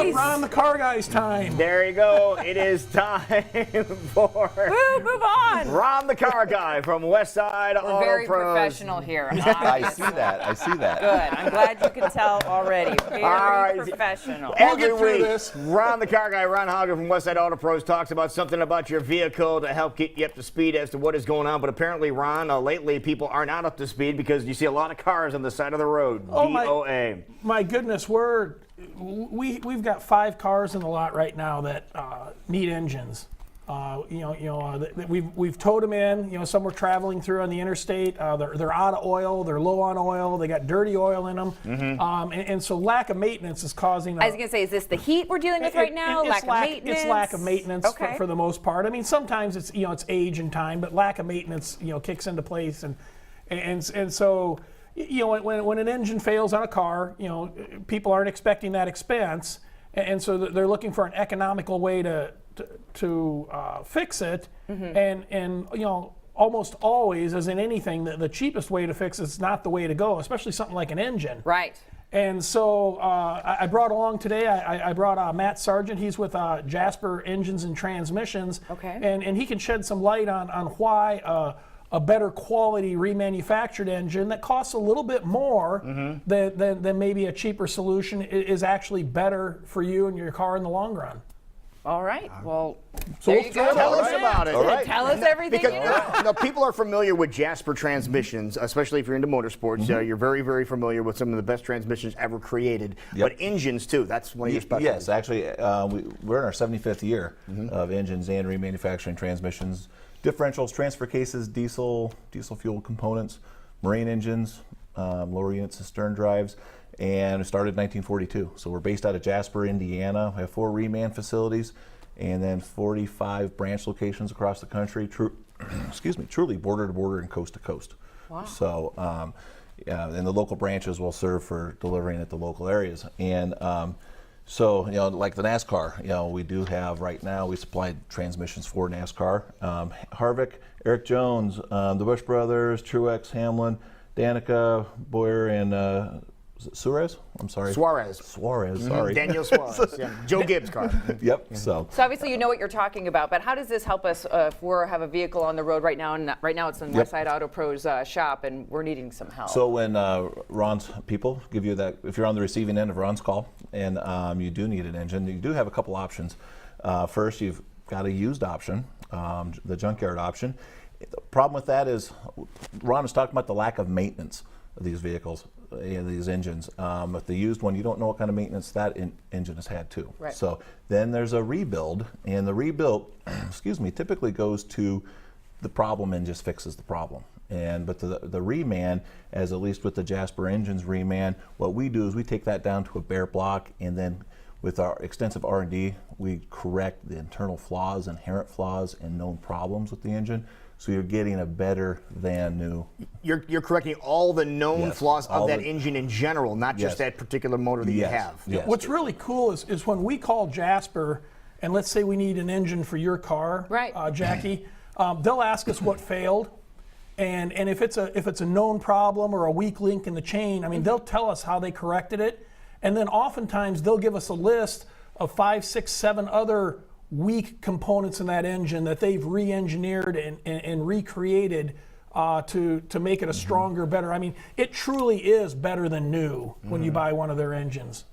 Nice. Ron the Car Guy's time. There you go. It is time for Move on. Ron the Car Guy from Westside Auto We're very Pros. professional here. I see that. I see that. Good. I'm glad you can tell already. Very right. professional. We'll get Every through week, this. Ron the Car Guy, Ron Hogger from Westside Auto Pros talks about something about your vehicle to help get you up to speed as to what is going on. But apparently, Ron, lately people are not up to speed because you see a lot of cars on the side of the road. Oh, DOA. My goodness, we've got 5 cars in the lot right now that need engines. We've towed them in. Some were traveling through on the interstate. They're out of oil. They're low on oil. They got dirty oil in them, and so lack of maintenance is causing. I was going to say, is this the heat we're dealing with right now? Lack of maintenance. It's lack of maintenance for the most part. I mean, sometimes it's it's age and time, but lack of maintenance kicks into place, and so. When an engine fails on a car, people aren't expecting that expense, and so they're looking for an economical way to fix it. And almost always, as in anything, the cheapest way to fix it's not the way to go, especially something like an engine. Right. And so I brought along today. I brought Matt Sargent. He's with Jasper Engines and Transmissions. Okay. And he can shed some light on why. A better quality remanufactured engine that costs a little bit more than maybe a cheaper solution is actually better for you and your car in the long run. All right. Well, So there we'll you throw go. it Tell out us there. about it. All right. Tell us everything Because you know. people are familiar with Jasper transmissions, especially if you're into motorsports. You're very, very familiar with some of the best transmissions ever created. Yep. But engines, too. That's one of your specialties. Yes, actually, we're in our 75th year of engines and remanufacturing transmissions, differentials, transfer cases, diesel fuel components, marine engines, lower unit cistern drives, and we started in 1942. So we're based out of Jasper, Indiana. We have 4 reman facilities, and then 45 branch locations across the country. Truly border to border and coast to coast. Wow. So, and the local branches will serve for delivering at the local areas. And so, like the NASCAR, we do have right now, we supply transmissions for NASCAR. Harvick, Eric Jones, the Bush Brothers, Truex, Hamlin, Danica, Boyer, and Suarez? I'm sorry. Suarez, sorry. Daniel Suarez. Yeah. Joe Gibbs' car. Yep, so. So obviously you know what you're talking about, but how does this help us if we have a vehicle on the road right now, and right now it's in Westside Auto Pros shop, and we're needing some help? So when Ron's people give you that, if you're on the receiving end of Ron's call and you do need an engine, you do have a couple options. First, you've got a used option, the junkyard option. The problem with that is Ron was talking about the lack of maintenance of these vehicles, these engines. With the used one, you don't know what kind of maintenance that engine has had too. Right. So then there's a rebuild, and the rebuild, typically goes to the problem and just fixes the problem. But the reman, as at least with the Jasper Engines reman, what we do is we take that down to a bare block, and then with our extensive R&D, we correct the internal flaws, inherent flaws, and known problems with the engine. So you're getting a better than new. You're correcting all the known flaws of that engine in general, not just that particular motor that you have. Yes. What's really cool is when we call Jasper, and let's say we need an engine for your car, right. Jackie, they'll ask us what failed, and if it's a known problem or a weak link in the chain, I mean, they'll tell us how they corrected it, and then oftentimes they'll give us a list of 5, 6, 7 other weak components in that engine that they've re-engineered and recreated to make it a stronger, better. I mean, it truly is better than new when you buy one of their engines.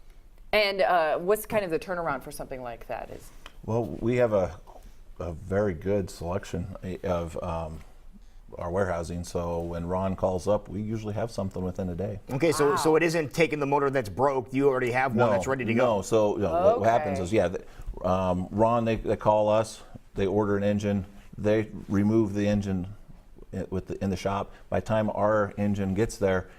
And what's kind of the turnaround for something like that? Well, we have a very good selection of our warehousing, so when Ron calls up, we usually have something within a day. Okay, so it isn't taking the motor that's broke. You already have one that's ready to go. No, so what happens is, Ron, they call us, they order an engine, they remove the engine in the shop. By the time our engine gets there,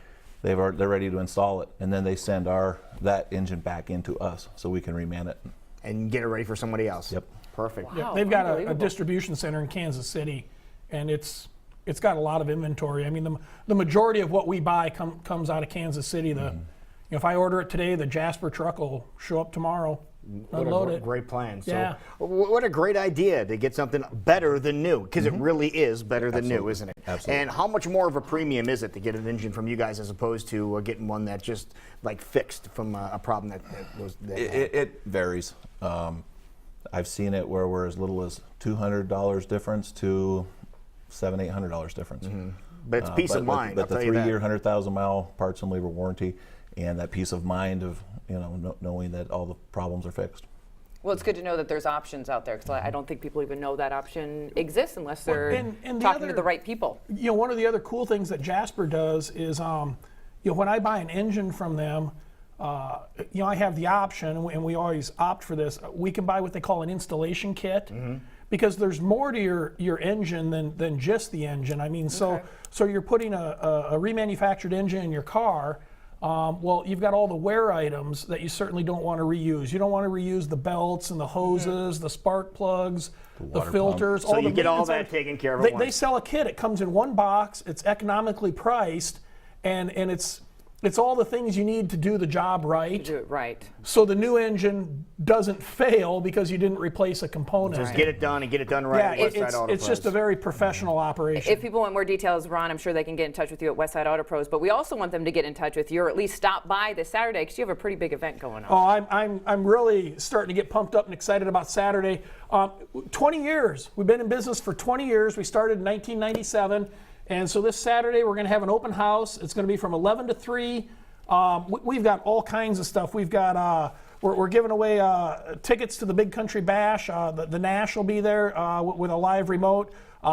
they're ready to install it, and then they send that engine back into us so we can reman it. And get it ready for somebody else. Yep. Perfect. Wow. Yeah, they've got a distribution center in Kansas City, and it's got a lot of inventory. I mean, the majority of what we buy comes out of Kansas City. if I order it today, the Jasper truck will show up tomorrow, unload it. Great plan. So, Yeah. what a great idea to get something better than new, because it really is better than new, isn't it? Absolutely. And how much more of a premium is it to get an engine from you guys as opposed to getting one that just like fixed from a problem that was? It varies. I've seen it where we're as little as $200 difference to $700-800 difference. But it's peace of mind. But I'll the tell you that. 3-year, 100,000-mile parts and labor warranty, and that peace of mind of knowing that all the problems are fixed. Well, it's good to know that there's options out there, because I don't think people even know that option exists unless they're and the talking to other- the right people. One of the other cool things that Jasper does is, when I buy an engine from them, I have the option, and we always opt for this. We can buy what they call an installation kit, because there's more to your engine than just the engine. I mean, so you're putting a remanufactured engine in your car. Well, you've got all the wear items that you certainly don't want to reuse. You don't want to reuse the belts and the hoses, the spark plugs, the water filters. So all you the get all maintenance that items. taken care of at They once. sell a kit. It comes in one box. It's economically priced, and it's all the things you need to do the job right. Do it right. So the new engine doesn't fail because you didn't replace a component. Just get it done and get it done right. Yeah, at Westside Auto it's just a Pros. very professional operation. If people want more details, Ron, I'm sure they can get in touch with you at Westside Auto Pros. But we also want them to get in touch with you, or at least stop by this Saturday, because you have a pretty big event going on. Oh, I'm really starting to get pumped up and excited about Saturday. 20 years. We've been in business for 20 years. We started in 1997. And so this Saturday, we're going to have an open house. It's going to be from 11 to 3. We've got all kinds of stuff. We've got, we're giving away tickets to the Big Country Bash. The Nash will be there with a live remote.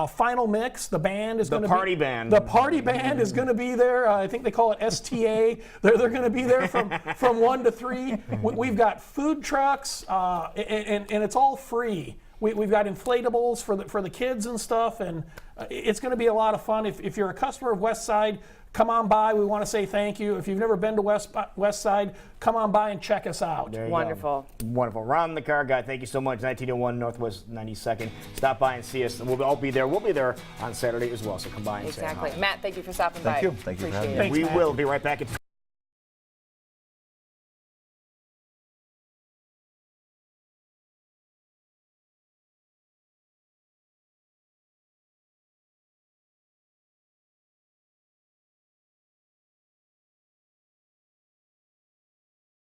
Final Mix, the band is going to be. party band. The party band is going to be there. I think they call it STA. They're going to be there from 1 to 3. We've got food trucks, and it's all free. We've got inflatables for the kids and stuff, and it's going to be a lot of fun. If you're a customer of Westside, come on by. We want to say thank you. If you've never been to Westside, come on by and check us out. There you Wonderful. go. Wonderful. Ron the Car Guy, thank you so much. 1901 Northwest 92nd. Stop by and see us. We'll all be there. We'll be there on Saturday as well, so come by and say Exactly. hi. Matt, thank you for stopping by. Thank you. Thank you for having Appreciate me. it. Thanks, We Matt. will be right back. It's